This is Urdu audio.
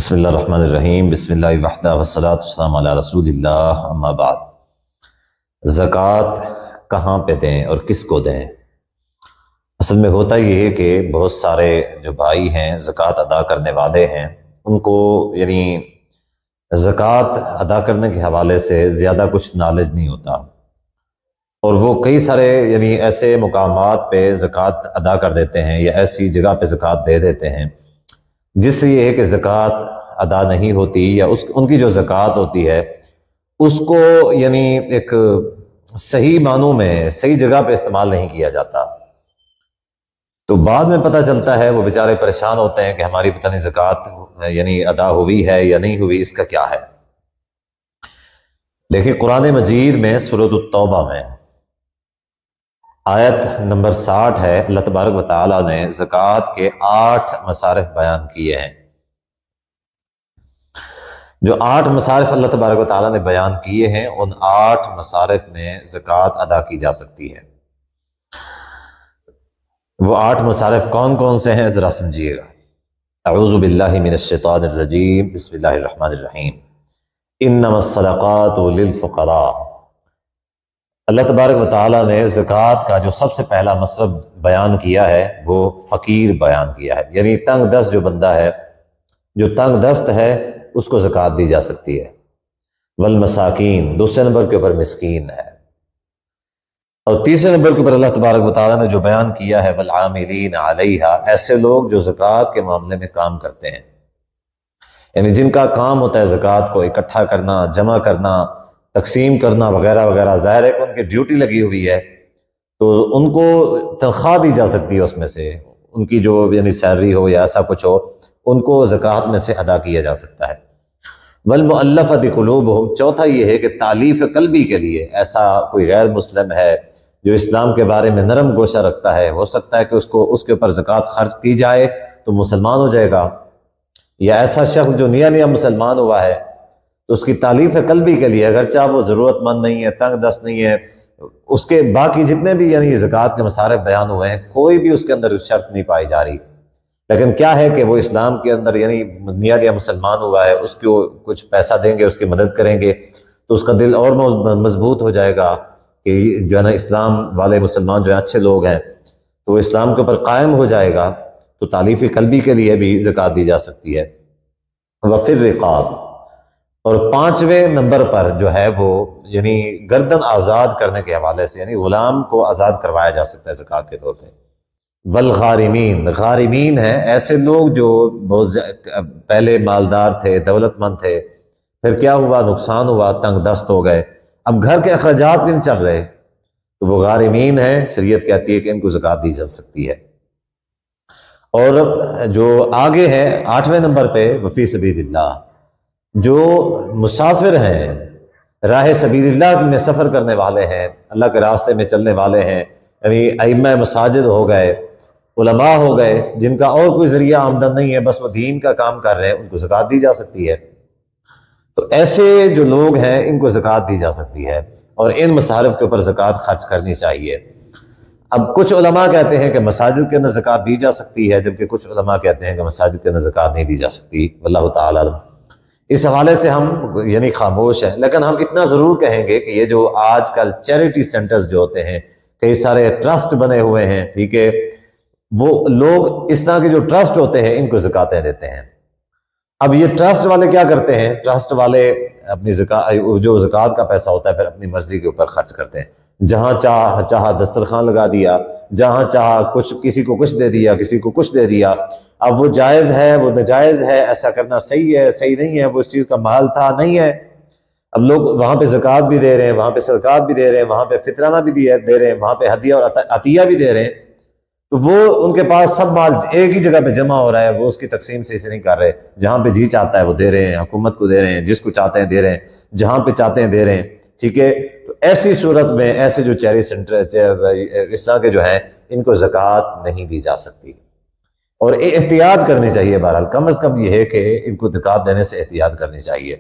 بسم اللہ الرحمن الرحیم بسم اللہ وحدہ والصلاۃ والسلام علی رسول اللہ اما بعد۔ زکوٰۃ کہاں پہ دیں اور کس کو دیں؟ اصل میں ہوتا یہ ہے کہ بہت سارے جو بھائی ہیں زکوٰۃ ادا کرنے والے ہیں ان کو زکوٰۃ ادا کرنے کے حوالے سے زیادہ کچھ نالج نہیں ہوتا، اور وہ کئی سارے ایسے مقامات پہ زکوٰۃ ادا کر دیتے ہیں یا ایسی جگہ پہ زکوٰۃ دے دیتے ہیں جس سے یہ ہے کہ زکوٰۃ ادا نہیں ہوتی، یا ان کی جو زکوٰۃ ہوتی ہے اس کو ایک صحیح معنوں میں صحیح جگہ پہ استعمال نہیں کیا جاتا۔ تو بعد میں پتہ چلتا ہے وہ بیچارے پریشان ہوتے ہیں کہ ہماری پتہ نہیں زکوٰۃ ادا ہوئی ہے یا نہیں ہوئی، اس کا کیا ہے۔ دیکھیں قرآن مجید میں سورۃ التوبہ میں آیت نمبر 60 ہے، اللہ تبارک و تعالیٰ نے زکوٰۃ کے 8 مصارف بیان کیے ہیں۔ جو 8 مصارف اللہ تبارک و تعالیٰ نے بیان کیے ہیں ان 8 مصارف میں زکوٰۃ ادا کی جا سکتی ہے۔ وہ 8 مصارف کون کون سے ہیں ذرا سمجھیے گا۔ اعوذ باللہ من الشیطان الرجیم، بسم اللہ الرحمن الرحیم۔ انما الصدقات للفقراء، اللہ تبارک و تعالیٰ نے زکوٰۃ کا جو سب سے پہلا مصرف بیان کیا ہے وہ فقیر بیان کیا ہے، تنگ دست جو بندہ ہے، جو تنگ دست ہے اس کو زکوٰۃ دی جا سکتی ہے۔ والمساکین، دوسرے نمبر کے اوپر مسکین ہے، اور تیسرے نمبر کے اوپر اللہ تبارک و تعالیٰ نے جو بیان کیا ہے والعاملین علیہا، ایسے لوگ جو زکوٰۃ کے معاملے میں کام کرتے ہیں، جن کا کام ہوتا ہے زکوٰۃ کو اکٹھا کرنا، جمع کرنا، تقسیم کرنا وغیرہ وغیرہ۔ ظاہر ہے کہ ان کی ڈیوٹی لگی ہوئی ہے تو ان کو تنخواہ دی جا سکتی ہے، اس میں سے ان کی جو سیلری ہو یا ایسا کچھ ہو ان کو زکوٰۃ میں سے ادا کیا جا سکتا ہے۔ والمؤلفۃ قلوبہم، چوتھا یہ ہے کہ تالیف قلبی کے لیے ایسا کوئی غیر مسلم ہے جو اسلام کے بارے میں نرم گوشہ رکھتا ہے، ہو سکتا ہے کہ اس کے اوپر زکوٰۃ خرچ کی جائے تو مسلمان ہو جائے گا، یا ایسا شخص جو نیا مسلمان ہوا ہے تو اس کی تالیف قلبی کے لیے، اگرچہ وہ ضرورت مند نہیں ہے، تنگ دست نہیں ہے، اس کے باقی جتنے بھی زکوٰۃ کے مصارف بیان ہوئے ہیں کوئی بھی اس کے اندر شرط نہیں پائی جا رہی، لیکن کیا ہے کہ وہ اسلام کے اندر نیا مسلمان ہوا ہے، اس کو کچھ پیسہ دیں گے، اس کی مدد کریں گے تو اس کا دل اور مضبوط ہو جائے گا کہ اسلام والے مسلمان جو اچھے لوگ ہیں تو وہ اسلام کے اوپر قائم ہو جائے گا، تو تالیف قلبی کے لیے بھی زکوٰۃ دی جا سکتی ہے۔ وفی الرقاب، اور 5ویں نمبر پر جو ہے وہ گردن آزاد کرنے کے حوالے سے، غلام کو آزاد کروایا جا سکتا ہے زکوٰۃ کے طور پہ۔ والغارمین، غارمین ہیں ایسے لوگ جو بہت پہلے مالدار تھے، دولت مند تھے، پھر کیا ہوا، نقصان ہوا، تنگ دست ہو گئے، اب گھر کے اخراجات بھی نہیں چل رہے، تو وہ غارمین ہیں، شریعت کہتی ہے کہ ان کو زکوٰۃ دی جا سکتی ہے۔ اور جو آگے ہے 8ویں نمبر پہ وفی سبیل اللہ، جو مسافر ہیں، راہ سبیل اللہ میں سفر کرنے والے ہیں، اللہ کے راستے میں چلنے والے ہیں، ائمہ مساجد ہو گئے، علماء ہو گئے، جن کا اور کوئی ذریعہ آمدن نہیں ہے، بس وہ دین کا کام کر رہے ہیں، ان کو زکوٰۃ دی جا سکتی ہے۔ تو ایسے جو لوگ ہیں ان کو زکوٰۃ دی جا سکتی ہے، اور ان مصارف کے اوپر زکوٰۃ خرچ کرنی چاہیے۔ اب کچھ علماء کہتے ہیں کہ مساجد کے اندر زکوٰۃ دی جا سکتی ہے، جبکہ کچھ علماء کہتے ہیں کہ مساجد کے اندر زکوٰۃ نہیں دی جا سکتی، واللہ تعالیٰ عنہ۔ اس حوالے سے ہم خاموش ہیں، لیکن ہم اتنا ضرور کہیں گے کہ یہ جو آج کل چیریٹی سینٹرز جو ہوتے ہیں، کئی سارے ٹرسٹ بنے ہوئے ہیں، ٹھیک ہے، وہ لوگ اس طرح کے جو ٹرسٹ ہوتے ہیں ان کو زکوٰۃیں دیتے ہیں۔ اب یہ ٹرسٹ والے کیا کرتے ہیں، ٹرسٹ والے اپنی جو زکوٰۃ کا پیسہ ہوتا ہے پھر اپنی مرضی کے اوپر خرچ کرتے ہیں، جہاں چاہا دسترخوان لگا دیا، جہاں چاہا کسی کو کچھ دے دیا، کسی کو کچھ دے دیا۔ اب وہ جائز ہے، وہ ناجائز ہے، ایسا کرنا صحیح ہے، صحیح نہیں ہے، وہ اس چیز کا مال تھا نہیں ہے۔ اب لوگ وہاں پہ زکوٰۃ بھی دے رہے ہیں، وہاں پہ صدقات بھی دے رہے ہیں، وہاں پہ فطرانہ بھی دے رہے ہیں، وہاں پہ ہدیہ اور عطیہ بھی دے رہے ہیں، تو وہ ان کے پاس سب مال ایک ہی جگہ پہ جمع ہو رہا ہے، وہ اس کی تقسیم سے اسے نہیں کر رہے، جہاں پہ جی چاہتا ہے وہ دے رہے ہیں، حکومت کو دے رہے ہیں، جس کو چاہتے ہیں دے رہے ہیں، جہاں پہ چاہتے ہیں دے رہے ہیں، ٹھیک ہے۔ تو ایسی صورت میں ایسے جو چیریٹی سینٹر اس طرح کے جو ہیں ان کو زکوٰۃ نہیں دی جا سکتی، اور احتیاط کرنی چاہیے۔ بہرحال کم از کم یہ ہے کہ ان کو زکوٰۃ دینے سے احتیاط کرنی چاہیے۔